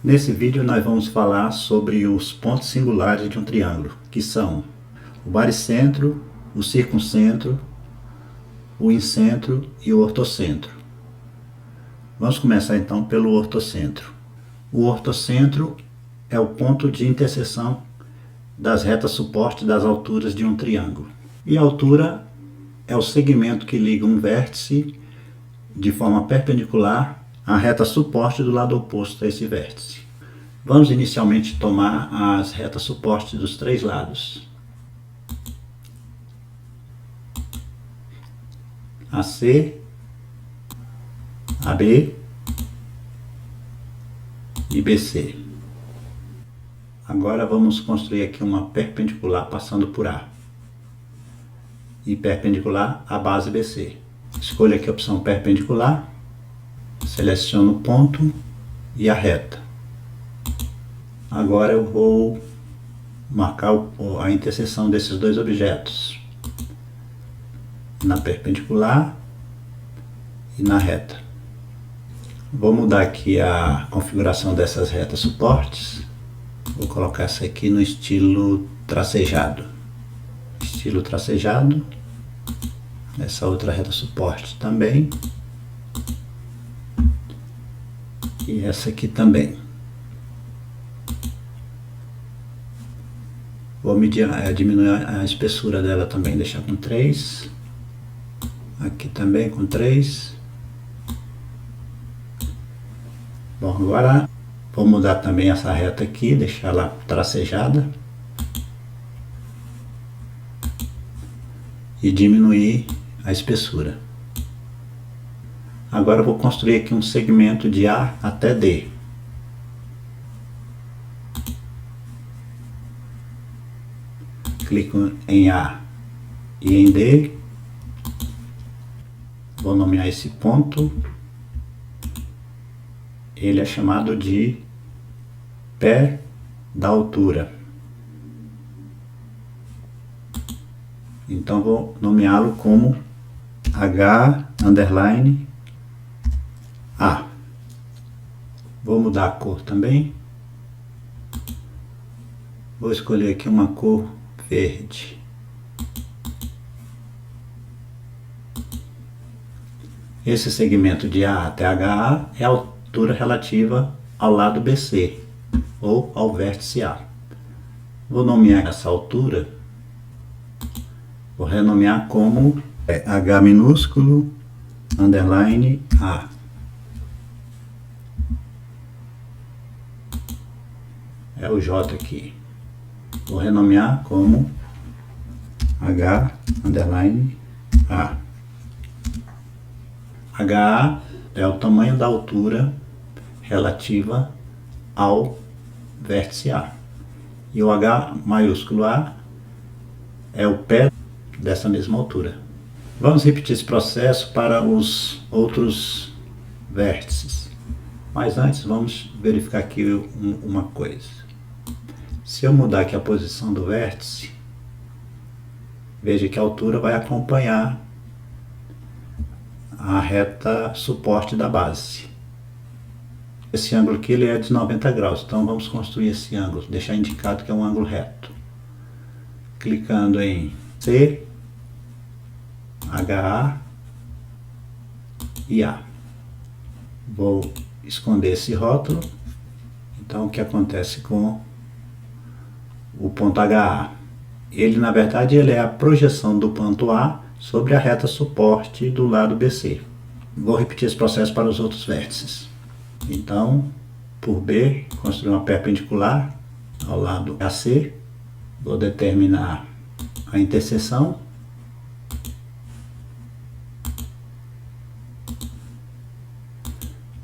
Nesse vídeo nós vamos falar sobre os pontos singulares de um triângulo, que são o baricentro, o circuncentro, o incentro e o ortocentro. Vamos começar então pelo ortocentro. O ortocentro é o ponto de interseção das retas suporte das alturas de um triângulo. E a altura é o segmento que liga um vértice de forma perpendicular à reta suporte do lado oposto a esse vértice. Vamos inicialmente tomar as retas suporte dos três lados. AC, AB e BC. Agora vamos construir aqui uma perpendicular passando por A e perpendicular à base BC. Escolha aqui a opção perpendicular, seleciono o ponto e a reta. Agora eu vou marcar a interseção desses dois objetos na perpendicular e na reta. Vou mudar aqui a configuração dessas retas suportes. Vou colocar essa aqui no estilo tracejado. Estilo tracejado. Essa outra reta suporte também. E essa aqui também. Vou diminuir a espessura dela também, deixar com 3. Aqui também com 3. Bom, agora vou mudar também essa reta aqui, deixar ela tracejada. E diminuir a espessura. Agora eu vou construir aqui um segmento de A até D. Clico em A e em D. Vou nomear esse ponto. Ele é chamado de pé da altura. Então vou nomeá-lo como H_A. Vou mudar a cor também. Vou escolher aqui uma cor verde. Esse segmento de A até HA é a altura relativa ao lado BC, ou ao vértice A. Vou nomear essa altura, vou renomear como H minúsculo, underline A. É o J aqui. Vou renomear como H underline A. HA é o tamanho da altura relativa ao vértice A. E o H maiúsculo A é o pé dessa mesma altura. Vamos repetir esse processo para os outros vértices. Mas antes vamos verificar aqui uma coisa. Se eu mudar aqui a posição do vértice, veja que a altura vai acompanhar a reta suporte da base. Esse ângulo aqui ele é de 90 graus, então vamos construir esse ângulo, deixar indicado que é um ângulo reto. Clicando em C, HA e A. Vou esconder esse rótulo. Então o que acontece com o ponto HA? Ele na verdade ele é a projeção do ponto A sobre a reta suporte do lado BC. Vou repetir esse processo para os outros vértices. Então, por B, construir uma perpendicular ao lado AC. Vou determinar a interseção.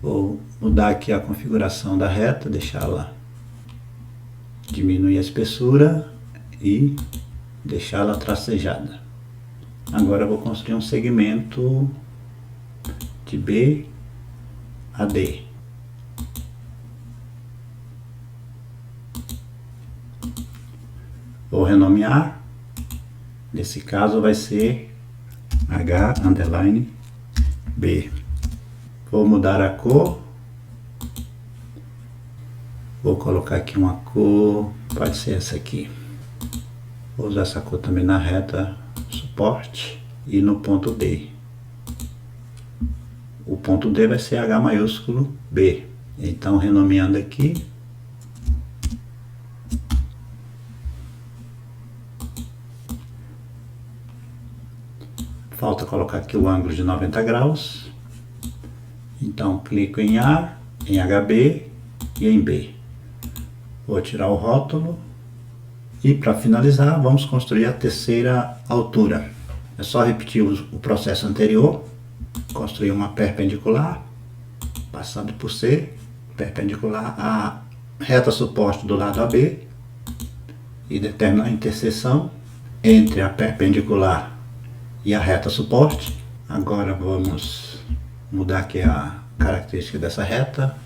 Vou mudar aqui a configuração da reta, deixá-la diminuir a espessura e deixá-la tracejada. Agora eu vou construir um segmento de B a D. Vou renomear. Nesse caso vai ser H underline B. Vou mudar a cor Vou colocar aqui uma cor, pode ser essa aqui. Vou usar essa cor também na reta suporte e no ponto D. O ponto D vai ser H maiúsculo B. Então, renomeando aqui. Falta colocar aqui o ângulo de 90 graus. Então, clico em A, em HB e em B. Vou tirar o rótulo. E para finalizar, vamos construir a terceira altura. É só repetir o processo anterior. Construir uma perpendicular, passando por C, perpendicular à reta suporte do lado AB. E determinar a interseção entre a perpendicular e a reta suporte. Agora vamos mudar aqui a característica dessa reta,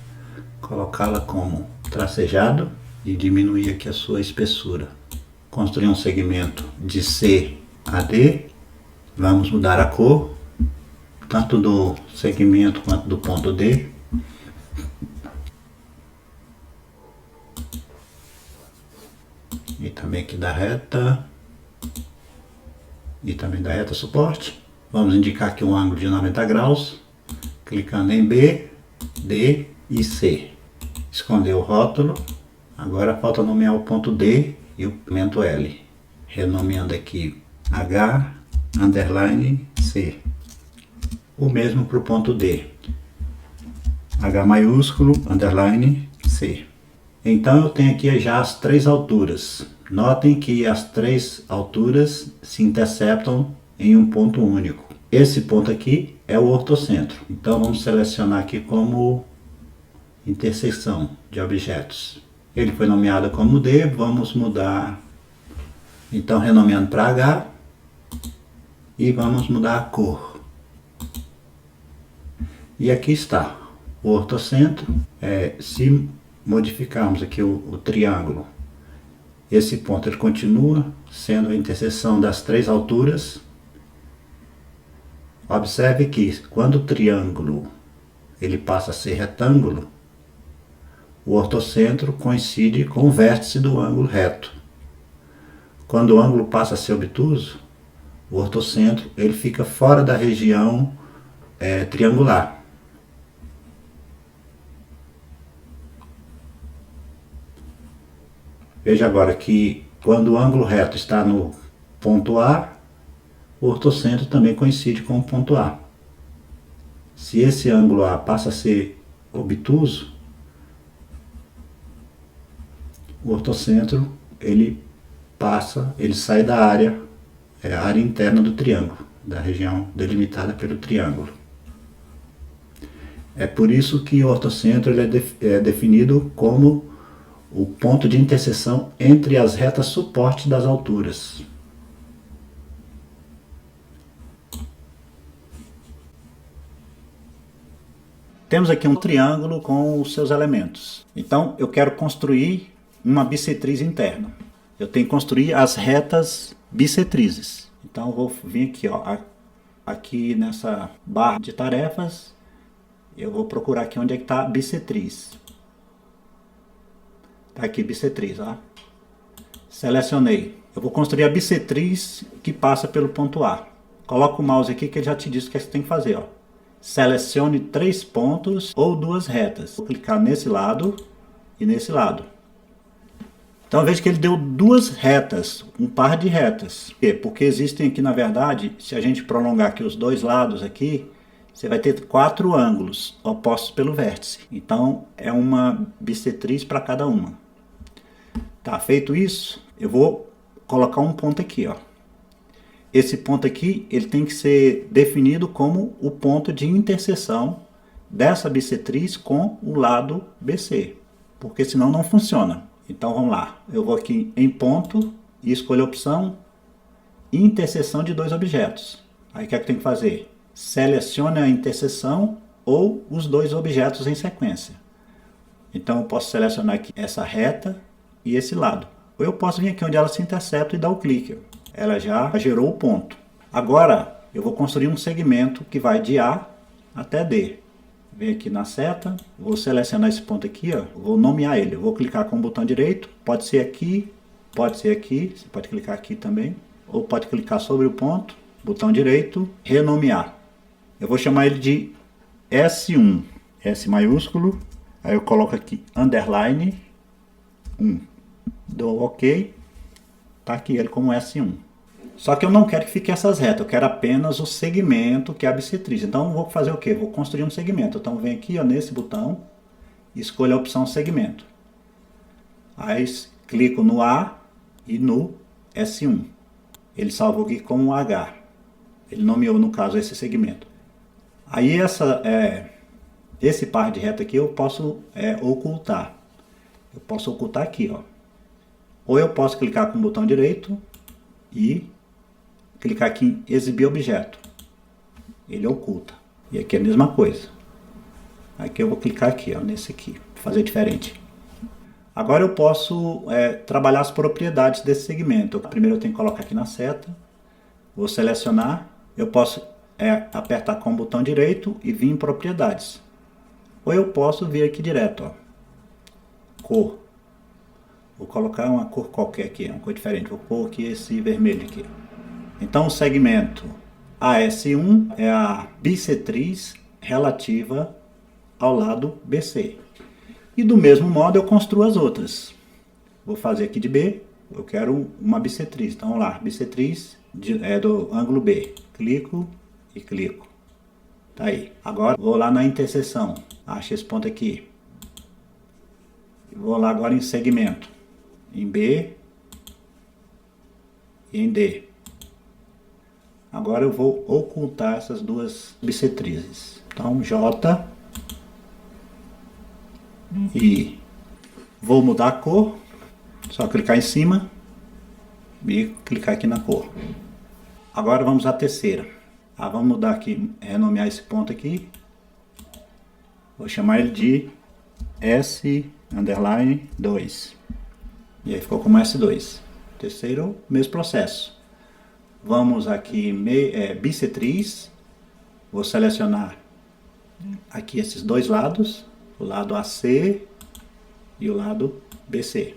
colocá-la como tracejado e diminuir aqui a sua espessura. Construir um segmento de C a D. Vamos mudar a cor, tanto do segmento quanto do ponto D. E também aqui da reta. E também da reta suporte. Vamos indicar aqui um ângulo de 90 graus, clicando em B, D e C. Esconder o rótulo. Agora falta nomear o ponto D e o segmento L. Renomeando aqui H, underline, C. O mesmo para o ponto D. H maiúsculo, underline, C. Então eu tenho aqui já as três alturas. Notem que as três alturas se interceptam em um ponto único. Esse ponto aqui é o ortocentro. Então vamos selecionar aqui como interseção de objetos. Ele foi nomeado como D, vamos mudar. Então renomeando para H e vamos mudar a cor. E aqui está o ortocentro. Se modificarmos aqui o triângulo, esse ponto ele continua sendo a interseção das três alturas. Observe que quando o triângulo ele passa a ser retângulo, o ortocentro coincide com o vértice do ângulo reto. Quando o ângulo passa a ser obtuso, o ortocentro ele fica fora da região triangular. Veja agora que quando o ângulo reto está no ponto A, o ortocentro também coincide com o ponto A. Se esse ângulo A passa a ser obtuso, o ortocentro ele sai da área, a área interna do triângulo, da região delimitada pelo triângulo. É por isso que o ortocentro ele é definido como o ponto de interseção entre as retas suporte das alturas. Temos aqui um triângulo com os seus elementos. Então eu quero construir uma bissetriz interna. Eu tenho que construir as retas bissetrizes. Então eu vou vir aqui, ó, aqui nessa barra de tarefas, eu vou procurar aqui onde é que está a bissetriz. Está aqui bissetriz, ó. Selecionei. Eu vou construir a bissetriz que passa pelo ponto A. Coloca o mouse aqui que ele já te diz o que você tem que fazer, ó. Selecione 3 pontos ou 2 retas. Vou clicar nesse lado e nesse lado. Então veja que ele deu 2 retas, um par de retas. Por quê? Porque existem aqui, na verdade, se a gente prolongar aqui os 2 lados aqui, você vai ter 4 ângulos opostos pelo vértice. Então é uma bissetriz para cada uma. Tá, feito isso, eu vou colocar um ponto aqui, ó. Esse ponto aqui, ele tem que ser definido como o ponto de interseção dessa bissetriz com o lado BC, porque senão não funciona. Então vamos lá, eu vou aqui em ponto e escolho a opção interseção de 2 objetos. Aí o que é que tem que fazer? Selecione a interseção ou os 2 objetos em sequência. Então eu posso selecionar aqui essa reta e esse lado. Ou eu posso vir aqui onde ela se intercepta e dar o clique. Ela já gerou o ponto. Agora eu vou construir um segmento que vai de A até D. Venho aqui na seta, vou selecionar esse ponto aqui, ó, vou nomear ele. Vou clicar com o botão direito, pode ser aqui, você pode clicar aqui também, ou pode clicar sobre o ponto, botão direito, renomear. Eu vou chamar ele de S1, S maiúsculo, aí eu coloco aqui underline 1, dou OK, tá aqui ele como S1. Só que eu não quero que fique essas retas, eu quero apenas o segmento que é a bissetriz. Então eu vou fazer o quê? Vou construir um segmento. Então venho aqui, ó, nesse botão, escolho a opção segmento. Aí clico no A e no S1. Ele salvou aqui como H. Ele nomeou, no caso, esse segmento. Aí esse par de reta aqui eu posso ocultar. Eu posso ocultar aqui, ó. Ou eu posso clicar com o botão direito e clicar aqui em exibir objeto. Ele oculta. E aqui é a mesma coisa. Aqui eu vou clicar aqui, ó, nesse aqui, fazer diferente. Agora eu posso trabalhar as propriedades desse segmento. Primeiro eu tenho que colocar aqui na seta. Vou selecionar. Eu posso apertar com o botão direito e vir em propriedades. Ou eu posso vir aqui direto, ó. Cor. Vou colocar uma cor qualquer aqui, uma cor diferente. Vou pôr aqui esse vermelho aqui. Então o segmento AS1 é a bissetriz relativa ao lado BC. E do mesmo modo eu construo as outras. Vou fazer aqui de B, eu quero uma bissetriz. Então vamos lá, bissetriz do ângulo B. Clico e clico. Tá aí. Agora vou lá na interseção. Acho esse ponto aqui. Vou lá agora em segmento. Em B e em D. Agora eu vou ocultar essas duas bissetrizes. Então J e vou mudar a cor. Só clicar em cima e clicar aqui na cor. Agora vamos à terceira. Vamos mudar aqui, renomear esse ponto aqui. Vou chamar ele de S_2. E aí ficou como S2. Terceiro, mesmo processo. Vamos aqui, bissetriz. Vou selecionar aqui esses dois lados. O lado AC e o lado BC.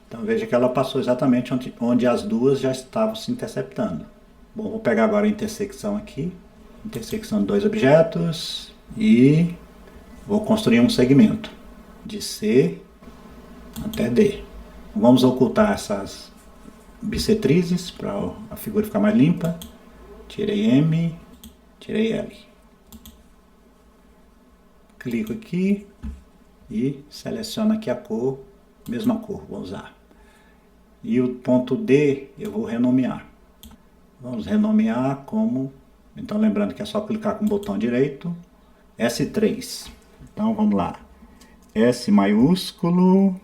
Então veja que ela passou exatamente onde as duas já estavam se interceptando. Bom, vou pegar agora a intersecção aqui. Intersecção de dois objetos. E vou construir um segmento. De C até D. Vamos ocultar essas bissetrizes para a figura ficar mais limpa. Tirei M, tirei L. Clico aqui e seleciono aqui a cor, mesma cor, vou usar. E o ponto D eu vou renomear. Vamos renomear como, então lembrando que é só clicar com o botão direito, S3. Então vamos lá, S maiúsculo,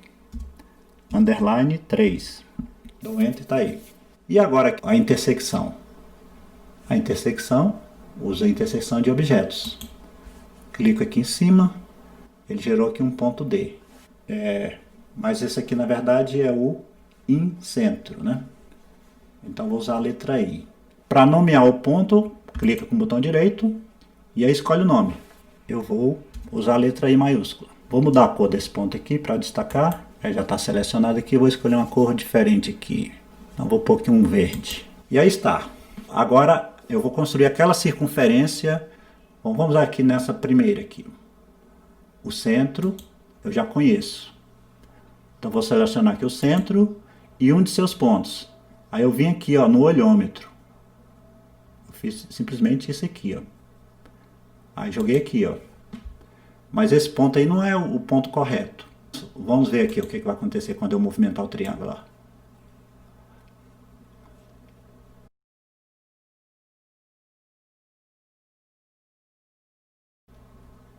underline 3. Dou Enter e tá aí. E agora a intersecção. A intersecção, usa a interseção de objetos. Clico aqui em cima, ele gerou aqui um ponto D. Mas esse aqui na verdade é o incentro, né? Então vou usar a letra I. Para nomear o ponto, clica com o botão direito e aí escolhe o nome. Eu vou usar a letra I maiúscula. Vou mudar a cor desse ponto aqui para destacar. Já está selecionado aqui, vou escolher uma cor diferente aqui. Então vou pôr aqui um verde. E aí está. Agora eu vou construir aquela circunferência. Bom, vamos aqui nessa primeira aqui. O centro eu já conheço. Então vou selecionar aqui o centro e um de seus pontos. Aí eu vim aqui, ó, no olhômetro. Eu fiz simplesmente isso aqui, ó. Aí joguei aqui, ó. Mas esse ponto aí não é o ponto correto. Vamos ver aqui o que vai acontecer quando eu movimentar o triângulo, ó.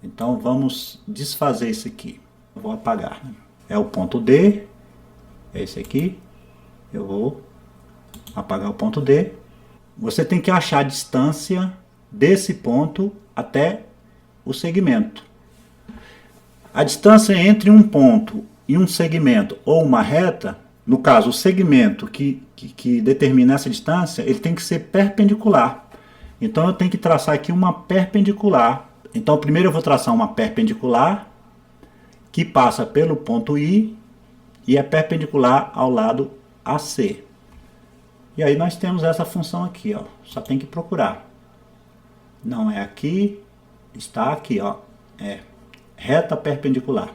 Então vamos desfazer isso aqui. Eu vou apagar, né? É o ponto D. É esse aqui. Eu vou apagar o ponto D. Você tem que achar a distância desse ponto até o segmento. A distância entre um ponto e um segmento ou uma reta, no caso o segmento que determina essa distância, ele tem que ser perpendicular. Então eu tenho que traçar aqui uma perpendicular Então primeiro eu vou traçar uma perpendicular que passa pelo ponto I e é perpendicular ao lado AC. E aí nós temos essa função aqui, ó. Só tem que procurar. Não é aqui, está aqui, ó. É reta perpendicular.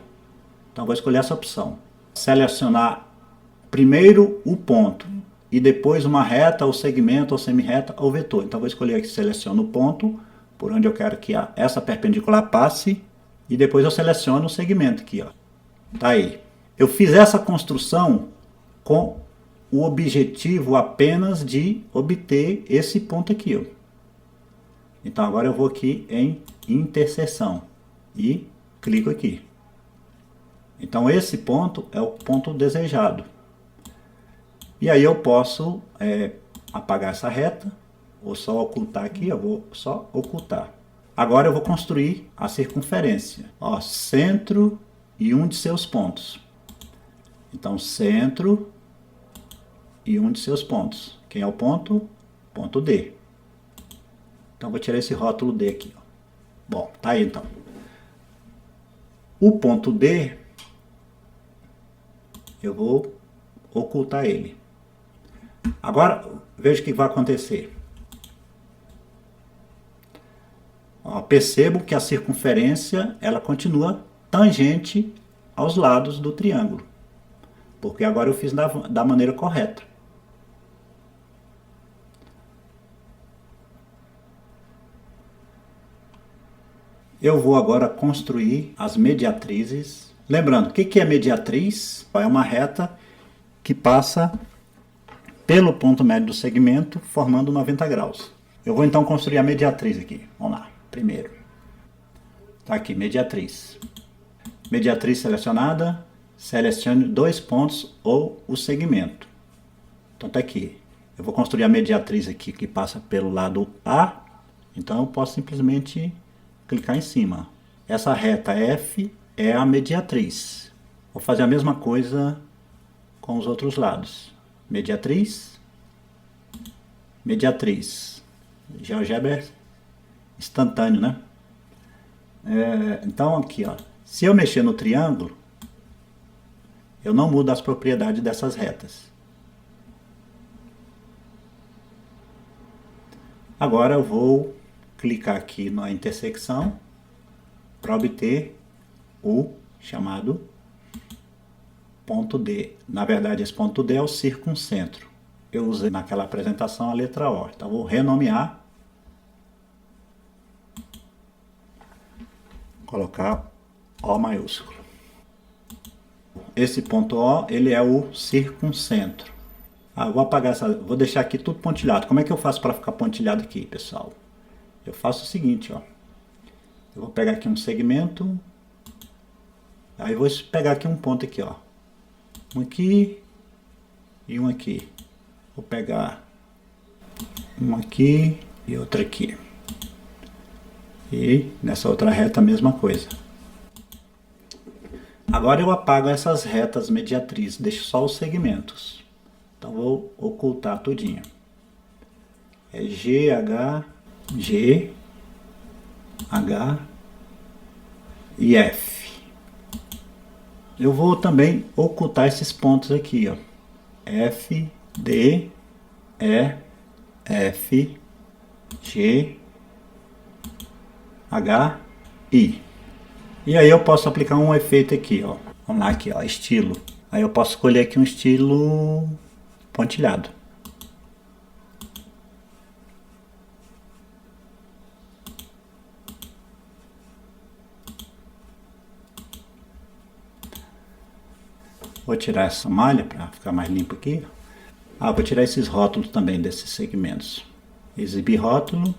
Então vou escolher essa opção. Selecionar primeiro o ponto e depois uma reta, ou segmento, ou semirreta, ou vetor. Então vou escolher aqui, seleciono o ponto, por onde eu quero que essa perpendicular passe, e depois eu seleciono o segmento aqui, ó. Tá aí. Eu fiz essa construção com o objetivo apenas de obter esse ponto aqui, ó. Então agora eu vou aqui em interseção e clico aqui. Então esse ponto é o ponto desejado. E aí eu posso apagar essa reta, ou só ocultar aqui, eu vou só ocultar. Agora eu vou construir a circunferência. Ó, centro e um de seus pontos. Então centro e um de seus pontos. Quem é o ponto? Ponto D. Então vou tirar esse rótulo D aqui. Ó. Bom, tá aí então. O ponto D, eu vou ocultar ele. Agora, veja o que vai acontecer. Ó, percebo que a circunferência ela continua tangente aos lados do triângulo. Porque agora eu fiz da maneira correta. Eu vou agora construir as mediatrizes. Lembrando, o que é mediatriz? É uma reta que passa pelo ponto médio do segmento, formando 90 graus. Eu vou então construir a mediatriz aqui. Vamos lá, primeiro. Tá aqui, mediatriz. Mediatriz selecionada, selecione dois pontos ou o segmento. Então tá aqui. Eu vou construir a mediatriz aqui que passa pelo lado A. Então eu posso simplesmente clicar em cima. Essa reta F é a mediatriz. Vou fazer a mesma coisa com os outros lados. Mediatriz. Mediatriz. GeoGebra é instantâneo, né? Então aqui, ó. Se eu mexer no triângulo, eu não mudo as propriedades dessas retas. Agora eu vou clicar aqui na intersecção para obter o chamado ponto D. Na verdade, esse ponto D é o circuncentro. Eu usei naquela apresentação a letra O. Então, vou renomear. Colocar O maiúsculo. Esse ponto O, ele é o circuncentro. Eu vou apagar vou deixar aqui tudo pontilhado. Como é que eu faço para ficar pontilhado aqui, pessoal? Eu faço o seguinte, ó. Eu vou pegar aqui um segmento. Aí eu vou pegar aqui um ponto aqui, ó. Um aqui e um aqui. Vou pegar um aqui e outro aqui. E nessa outra reta a mesma coisa. Agora eu apago essas retas mediatrizes, deixo só os segmentos. Então vou ocultar tudinho. É G, H, G, H e F. Eu vou também ocultar esses pontos aqui, ó. F, D, E, F, G, H, I. E aí eu posso aplicar um efeito aqui, ó. Vamos lá aqui, ó, estilo. Aí eu posso escolher aqui um estilo pontilhado. Vou tirar essa malha para ficar mais limpo aqui. Vou tirar esses rótulos também desses segmentos. Exibir rótulo.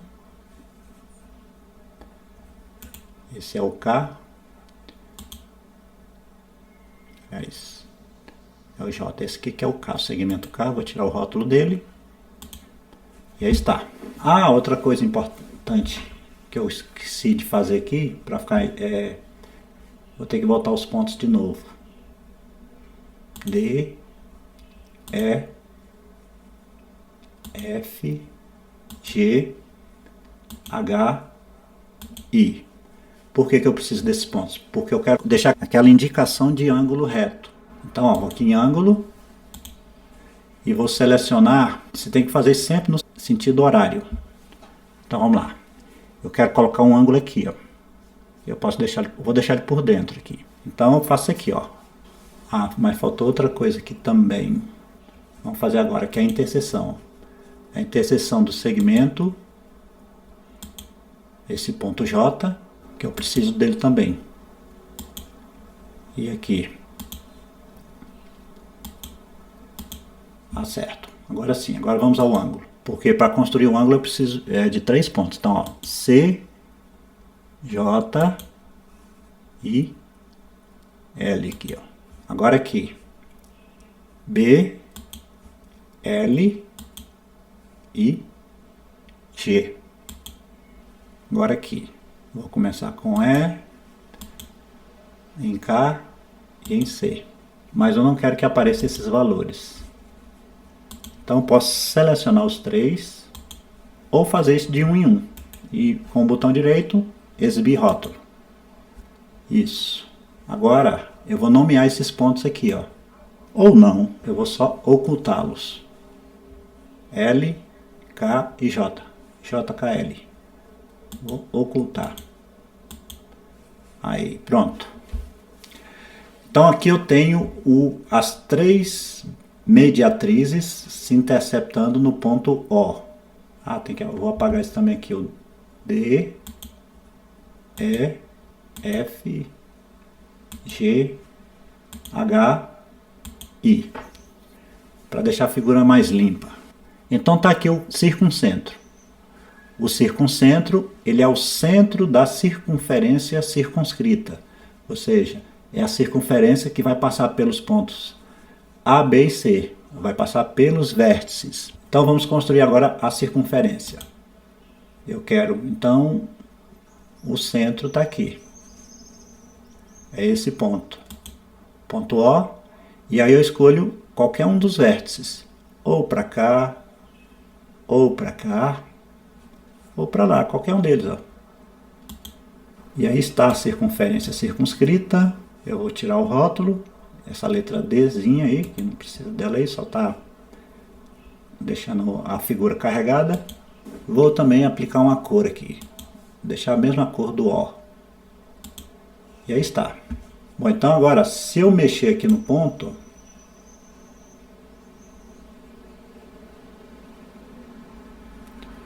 Esse é o K. É isso. É o J. Esse aqui que é o K, o segmento K. Vou tirar o rótulo dele. E aí está. Outra coisa importante que eu esqueci de fazer aqui, para ficar... vou ter que voltar os pontos de novo. D, E, F, G, H, I. Por que eu preciso desses pontos? Porque eu quero deixar aquela indicação de ângulo reto. Então, ó, vou aqui em ângulo e vou selecionar. Você tem que fazer isso sempre no sentido horário. Então, vamos lá. Eu quero colocar um ângulo aqui, ó. Eu posso deixar, vou deixar ele por dentro aqui. Então, eu faço aqui, ó. Ah, mas faltou outra coisa aqui também. Vamos fazer agora, que é a interseção. A interseção do segmento, esse ponto J, que eu preciso dele também. E aqui. Certo. Agora sim, agora vamos ao ângulo. Porque para construir o ângulo eu preciso de 3 pontos. Então, ó, C, J e L aqui, ó. Agora aqui. B, L e G. Agora aqui. Vou começar com E, em K e em C. Mas eu não quero que apareçam esses valores. Então eu posso selecionar os 3 ou fazer isso de 1 em 1. E com o botão direito, exibir rótulo. Isso. Agora eu vou nomear esses pontos aqui, ó. Ou não, eu vou só ocultá-los. L, K e J. JKL. Vou ocultar. Aí, pronto. Então aqui eu tenho as 3 mediatrizes se interceptando no ponto O. Eu vou apagar isso também aqui, o D, E, F, G, H, I. Para deixar a figura mais limpa. Então tá aqui o circuncentro. O circuncentro, ele é o centro da circunferência circunscrita. Ou seja, é a circunferência que vai passar pelos pontos A, B e C. Vai passar pelos vértices. Então vamos construir agora a circunferência. Eu quero, então, o centro está aqui. É esse ponto. Ponto O. E aí eu escolho qualquer um dos vértices. Ou para cá, ou para cá, ou para lá, qualquer um deles, ó. E aí está a circunferência circunscrita. Eu vou tirar o rótulo, essa letra Dzinha aí, que não precisa dela aí, só está deixando a figura carregada. Vou também aplicar uma cor aqui, deixar a mesma cor do O. E aí está. Bom, então agora, se eu mexer aqui no ponto,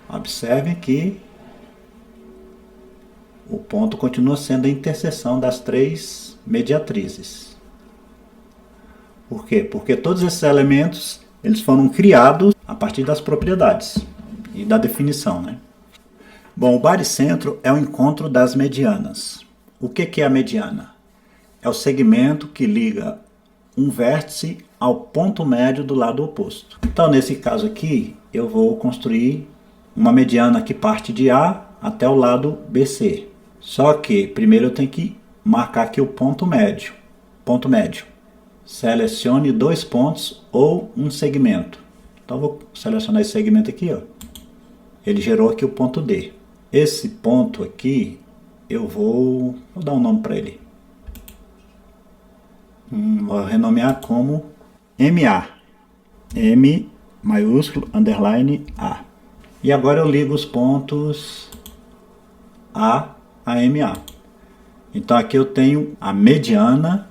observe que o ponto continua sendo a interseção das 3 mediatrizes. Por quê? Porque todos esses elementos eles foram criados a partir das propriedades e da definição, né? Bom, o baricentro é o encontro das medianas. O que é a mediana? É o segmento que liga um vértice ao ponto médio do lado oposto. Então, nesse caso aqui, eu vou construir uma mediana que parte de A até o lado BC. Só que primeiro eu tenho que marcar aqui o ponto médio. Ponto médio. Selecione 2 pontos ou um segmento. Então vou selecionar esse segmento aqui, ó. Ele gerou aqui o ponto D. Esse ponto aqui eu vou dar um nome para ele. Vou renomear como MA. M maiúsculo underline A. E agora eu ligo os pontos A a MA. Então aqui eu tenho a mediana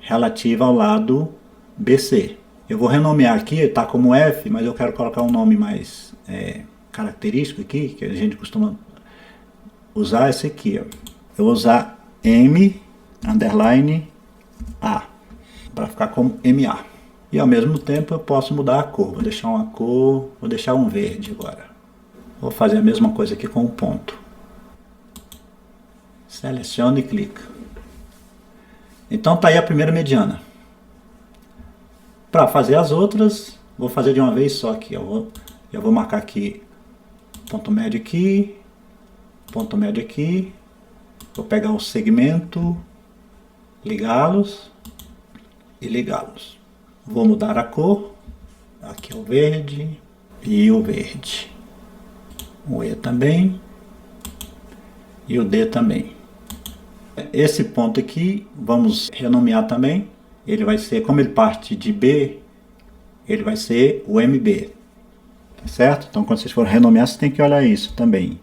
relativa ao lado BC. Eu vou renomear aqui, está como F, mas eu quero colocar um nome mais característico aqui, que a gente costuma usar esse aqui, ó. Eu vou usar M underline A, para ficar como MA. E ao mesmo tempo eu posso mudar a cor. Vou deixar uma cor, vou deixar um verde agora. Vou fazer a mesma coisa aqui com o ponto. Seleciona e clica. Então tá aí a primeira mediana. Para fazer as outras, vou fazer de uma vez só aqui. Eu vou marcar aqui ponto médio aqui, ponto médio aqui. Vou pegar o segmento, ligá-los e ligá-los. Vou mudar a cor. Aqui é o verde e o verde. O E também e o D também. Esse ponto aqui, vamos renomear também. Ele vai ser, como ele parte de B, ele vai ser o MB. Tá certo? Então, quando vocês forem renomear, vocês têm que olhar isso também.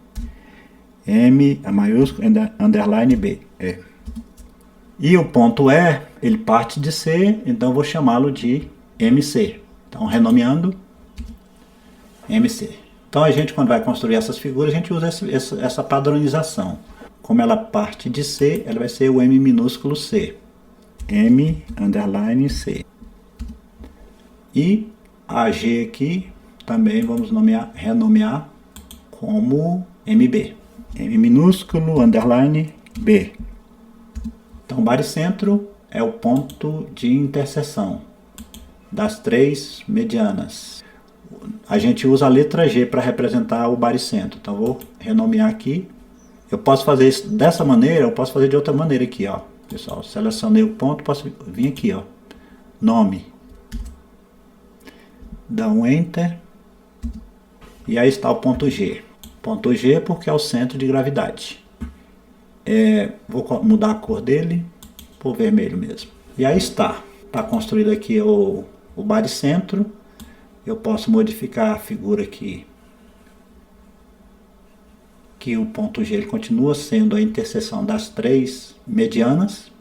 M, a maiúsculo, underline B. E o ponto E, ele parte de C, então eu vou chamá-lo de MC. Então, renomeando, MC. Então, a gente, quando vai construir essas figuras, a gente usa essa padronização. Como ela parte de C, ela vai ser o M minúsculo C. M, underline C. E a G aqui, também vamos renomear como MB. M minúsculo, underline B. Então, o baricentro é o ponto de interseção das três medianas. A gente usa a letra G para representar o baricentro. Então, vou renomear aqui. Eu posso fazer isso dessa maneira, eu posso fazer de outra maneira aqui, ó. Pessoal, selecionei o ponto, posso vir aqui, ó. Nome. Dá um Enter. E aí está o ponto G. Ponto G porque é o centro de gravidade. Vou mudar a cor dele por vermelho mesmo. E aí está. Está construído aqui o baricentro. Eu posso modificar a figura aqui. Que o ponto G ele continua sendo a interseção das três medianas.